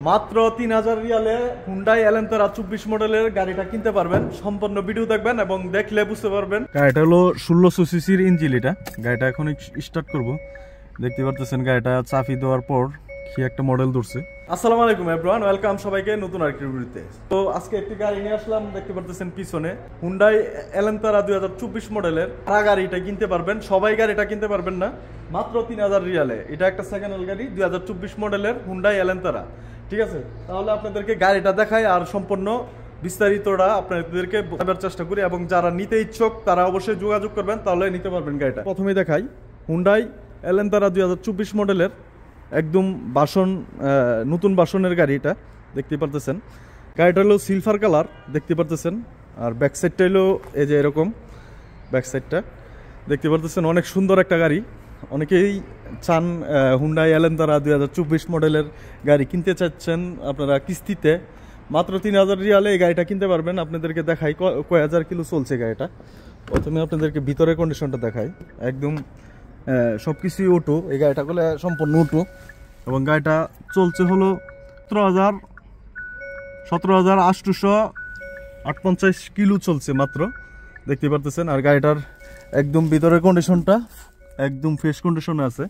মাত্র 3000 রিয়ালে হুন্ডাই এলান্তারা 24 মডেলের গাড়িটা কিনতে পারবেন। সম্পূর্ণ ভিডিও দেখবেন এবং দেখলে বুঝতে পারবেন। গাড়িটা হলো 1600 সিসির ইঞ্জিন। এটা গাড়িটা এখন স্টার্ট করব। দেখতে পারতেছেন গাড়িটা চাবি দেওয়ার পর কি একটা মডেল ধরছে। আসসালামু আলাইকুম এভরিওয়ান, ওয়েলকাম সবাইকে নতুন আরেকটি ভিডিওতে। তো আজকে একটি গাড়ি নিয়ে আসলাম, দেখতে পারতেছেন পিছনে হুন্ডাই এলান্তারা 2024 মডেলের। আর গাড়িটা কিনতে পারবেন, সবাই গাড়িটা কিনতে পারবেন না, মাত্র 3000 রিয়ালে। এটা একটা সেকেন্ড হ্যান্ড গাড়ি, 2024 মডেলের হুন্ডাই এলান্তারা। ঠিক আছে, তাহলে আপনাদেরকে গাড়িটা দেখাই আর সম্পূর্ণ বিস্তারিতটা আপনাদেরকে বোঝাবার চেষ্টা করি, এবং যারা নিতে ইচ্ছুক তারা অবশ্যই যোগাযোগ করবেন, তাহলে নিতে পারবেন গাড়িটা। প্রথমেই দেখাই হুন্ডাই এলান্তারা 2024 মডেলের একদম নতুন বাসনের গাড়ি। এটা দেখতে পারতেছেন, গাড়িটা হলো সিলভার কালার, দেখতে পারতেছেন। আর ব্যাক সাইডটা হলো এই যে এরকম, ব্যাক সাইডটা দেখতে পারতেছেন। অনেক সুন্দর একটা গাড়ি, অনেকেই চান হুন্ডাই এলান্তারা 2024 মডেলের গাড়ি কিনতে চাচ্ছেন আপনারা কিস্তিতে। মাত্র 3000 রিয়ালে এই গাড়িটা কিনতে পারবেন। আপনাদেরকে দেখাই কয় হাজার কিলো চলছে গাড়িটা। প্রথমে আপনাদেরকে ভিতরের কন্ডিশনটা দেখাই, একদম সব কিছুই অটো। এই গাড়িটা করলে সম্পূর্ণ অটো, এবং গাড়িটা চলছে হলো 17,858 কিলো চলছে মাত্র, দেখতে পারতেছেন। আর গাড়িটার একদম ভিতরের কন্ডিশনটা একদম ফ্রেশ কন্ডিশনে আছে।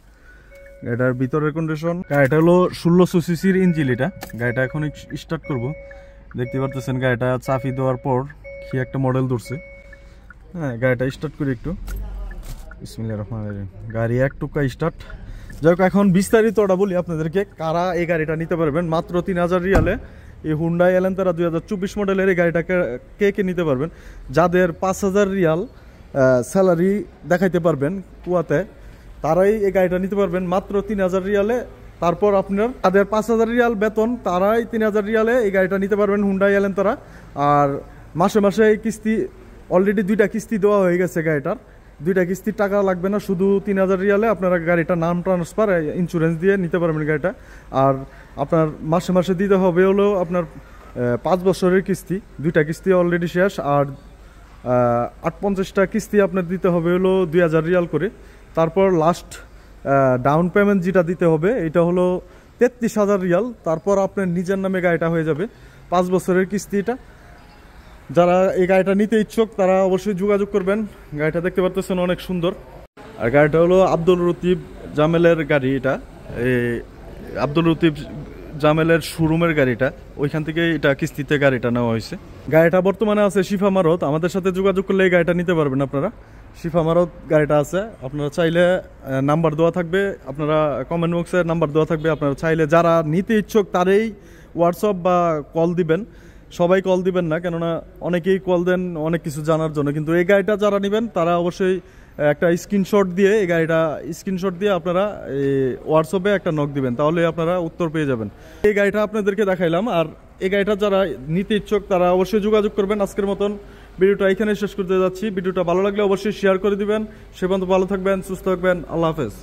গাড়িটার ভিতরের কন্ডিশন, গাড়িটা হলো 1600 সিসির ইঞ্জিন। এটা গাড়িটা এখন স্টার্ট করব। দেখতে পারতেছেন গাড়িটা চাবি দেওয়ার পর কি একটা মডেল ধরছে। হ্যাঁ, গাড়িটা স্টার্ট করি একটু। বিসমিল্লাহির রহমানির রহিম। গাড়ি একটুকা স্টার্ট। যাই হোক, এখন বিস্তারিতটা বলি আপনাদেরকে, কারা এই গাড়িটা নিতে পারবেন মাত্র 3000 রিয়ালে। এই হুন্ডাই এলান্তারা 2024 মডেলের এই গাড়িটাকে কে নিতে পারবেন? যাদের 5000 রিয়াল স্যালারি দেখাইতে পারবেন কুয়াতে, তারাই এই গাড়িটা নিতে পারবেন মাত্র 3000 রিয়ালে। তারপর আপনার যাদের 5000 রিয়াল বেতন, তারাই 3000 রিয়ালে এই গাড়িটা নিতে পারবেন হুন্ডাই এলান্তারা। আর মাসে মাসে এই কিস্তি অলরেডি 2টা কিস্তি দেওয়া হয়ে গেছে গাড়িটার। 2টা কিস্তির টাকা লাগবে না, শুধু 3000 রিয়ালে আপনারা গাড়িটা নাম ট্রান্সফার ইন্স্যুরেন্স দিয়ে নিতে পারবেন গাড়িটা। আর আপনার মাসে মাসে দিতে হবে হলো আপনার 5 বছরের কিস্তি। 2টা কিস্তি অলরেডি শেষ, আর 58টা কিস্তি আপনার দিতে হবে হলো 2000 রিয়াল করে। তারপর লাস্ট ডাউন পেমেন্ট যেটা দিতে হবে এটা হলো 33,000 রিয়াল। তারপর আপনার নিজের নামে গাড়িটা হয়ে যাবে, 5 বছরের কিস্তি এটা। যারা এই গাড়িটা নিতে ইচ্ছুক তারা অবশ্যই যোগাযোগ করবেন। গাড়িটা দেখতে পারতেছেন অনেক সুন্দর। আর গাড়িটা হলো আব্দুল লতিফ জামেলের গাড়ি। এটা এই আব্দুল লতিফ জামেলের শোরুমের গাড়িটা, ওইখান থেকে এটা কিস্তিতে গাড়িটা নেওয়া হয়েছে। গাড়িটা বর্তমানে আছে শিফা মারত। আমাদের সাথে যোগাযোগ করলে এই গাড়িটা নিতে পারবেন আপনারা। শিফা মারত গাড়িটা আছে, আপনারা চাইলে নাম্বার দেওয়া থাকবে, আপনারা কমেন্ট বক্সে নাম্বার দেওয়া থাকবে। আপনারা চাইলে যারা নিতে ইচ্ছুক তারাই হোয়াটসঅ্যাপ বা কল দিবেন। সবাই কল দিবেন না, কেননা অনেকেই কল দেন অনেক কিছু জানার জন্য, কিন্তু এই গাড়িটা যারা নেবেন তারা অবশ্যই একটা স্ক্রিনশট দিয়ে আপনারা হোয়াটসঅ্যাপে একটা নক দিবেন, তাহলে আপনারা উত্তর পেয়ে যাবেন। এই গাড়িটা আপনাদেরকে দেখাইলাম। আর এই গাড়িটা যারা নিতে ইচ্ছুক তারা অবশ্যই যোগাযোগ করবেন। আজকের মতন ভিডিওটা এখানে শেষ করতে যাচ্ছি। ভিডিওটা ভালো লাগলে অবশ্যই শেয়ার করে দিবেন। সে পর্যন্ত ভালো থাকবেন, সুস্থ থাকবেন। আল্লাহ হাফেজ।